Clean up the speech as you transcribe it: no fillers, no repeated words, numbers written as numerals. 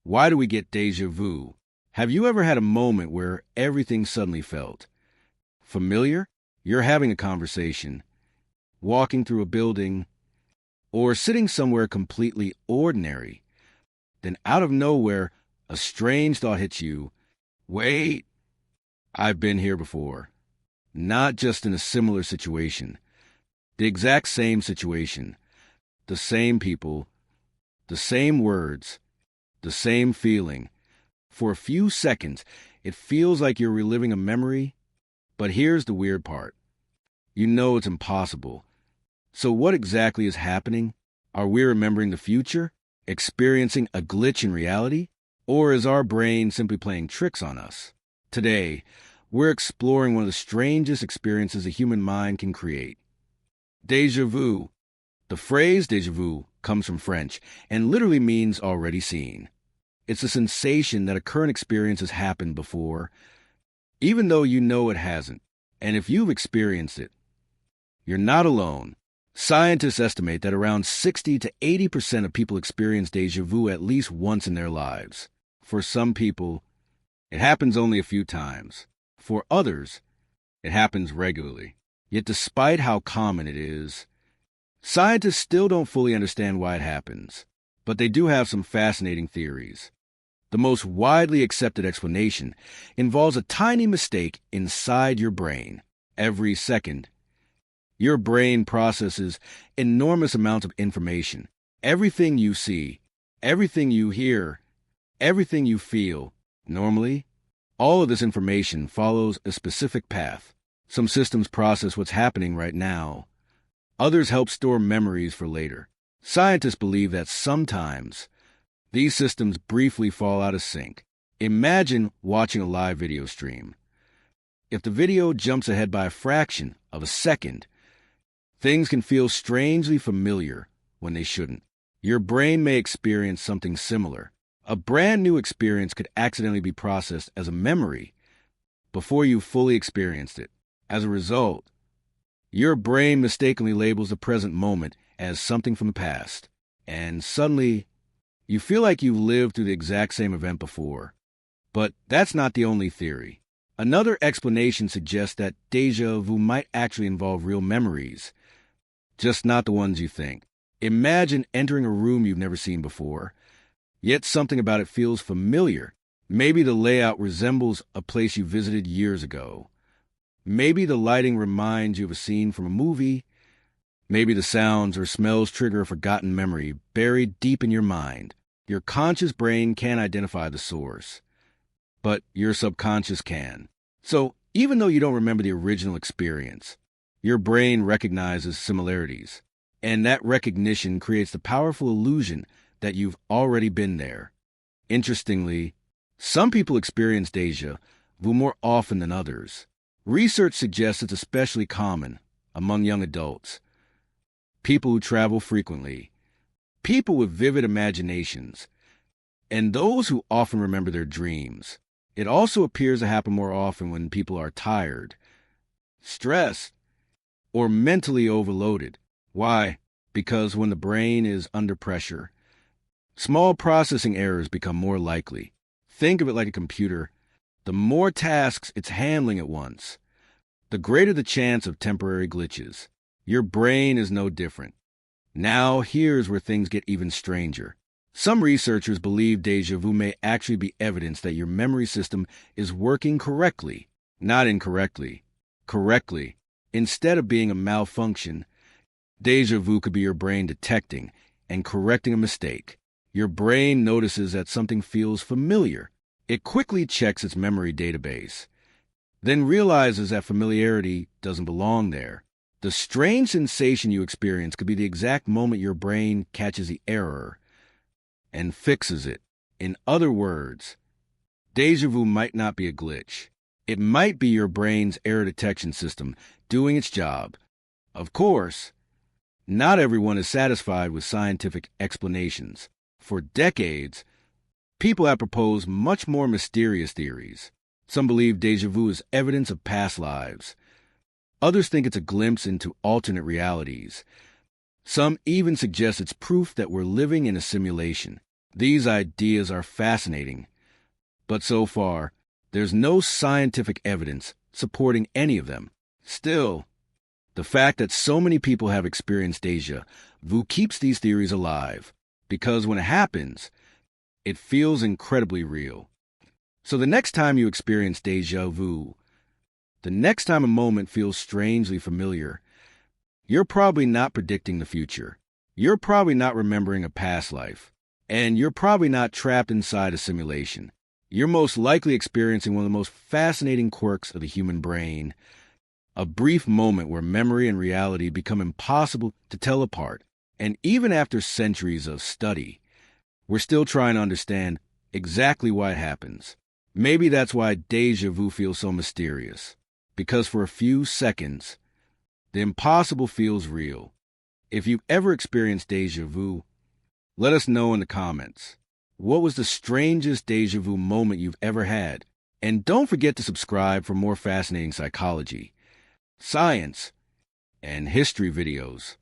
Why do we get déjà vu? Have you ever had a moment where everything suddenly felt familiar? You're having a conversation, walking through a building, or sitting somewhere completely ordinary. Then out of nowhere, a strange thought hits you. Wait, I've been here before. Not just in a similar situation. The exact same situation. The same people. The same words. The same feeling. For a few seconds, it feels like you're reliving a memory. But here's the weird part. You know it's impossible. So what exactly is happening? Are we remembering the future? Experiencing a glitch in reality? Or is our brain simply playing tricks on us? Today, we're exploring one of the strangest experiences a human mind can create. Déjà vu. The phrase déjà vu comes from French and literally means already seen. It's a sensation that a current experience has happened before, even though you know it hasn't. And if you've experienced it, you're not alone. Scientists estimate that around 60 to 80% of people experience déjà vu at least once in their lives. For some people, it happens only a few times. For others, it happens regularly. Yet despite how common it is, scientists still don't fully understand why it happens. But they do have some fascinating theories. The most widely accepted explanation involves a tiny mistake inside your brain. Every second, your brain processes enormous amounts of information. Everything you see, everything you hear, everything you feel. Normally, all of this information follows a specific path. Some systems process what's happening right now. Others help store memories for later. Scientists believe that sometimes these systems briefly fall out of sync. Imagine watching a live video stream. If the video jumps ahead by a fraction of a second, things can feel strangely familiar when they shouldn't. Your brain may experience something similar. A brand new experience could accidentally be processed as a memory before you fully experienced it. As a result, your brain mistakenly labels the present moment as something from the past, and suddenly you feel like you've lived through the exact same event before. But that's not the only theory. Another explanation suggests that déjà vu might actually involve real memories, just not the ones you think. Imagine entering a room you've never seen before, yet something about it feels familiar. Maybe the layout resembles a place you visited years ago. Maybe the lighting reminds you of a scene from a movie. Maybe the sounds or smells trigger a forgotten memory buried deep in your mind. Your conscious brain can't identify the source, but your subconscious can. So even though you don't remember the original experience, your brain recognizes similarities, and that recognition creates the powerful illusion that you've already been there. Interestingly, some people experience déjà vu more often than others. Research suggests it's especially common among young adults, people who travel frequently, people with vivid imaginations, and those who often remember their dreams. It also appears to happen more often when people are tired, stressed, or mentally overloaded. Why? Because when the brain is under pressure, small processing errors become more likely. Think of it like a computer. The more tasks it's handling at once, the greater the chance of temporary glitches. Your brain is no different. Now, here's where things get even stranger. Some researchers believe déjà vu may actually be evidence that your memory system is working correctly, not incorrectly. Correctly. Instead of being a malfunction, déjà vu could be your brain detecting and correcting a mistake. Your brain notices that something feels familiar. It quickly checks its memory database, then realizes that familiarity doesn't belong there. The strange sensation you experience could be the exact moment your brain catches the error and fixes it. In other words, déjà vu might not be a glitch. It might be your brain's error detection system doing its job. Of course, not everyone is satisfied with scientific explanations. For decades, people have proposed much more mysterious theories. Some believe déjà vu is evidence of past lives. Others think it's a glimpse into alternate realities. Some even suggest it's proof that we're living in a simulation. These ideas are fascinating, but so far, there's no scientific evidence supporting any of them. Still, the fact that so many people have experienced déjà vu keeps these theories alive, because when it happens, it feels incredibly real. So the next time you experience déjà vu, the next time a moment feels strangely familiar, you're probably not predicting the future. You're probably not remembering a past life. And you're probably not trapped inside a simulation. You're most likely experiencing one of the most fascinating quirks of the human brain, a brief moment where memory and reality become impossible to tell apart. And even after centuries of study, we're still trying to understand exactly why it happens. Maybe that's why déjà vu feels so mysterious. Because for a few seconds, the impossible feels real. If you've ever experienced déjà vu, let us know in the comments. What was the strangest déjà vu moment you've ever had? And don't forget to subscribe for more fascinating psychology, science, and history videos.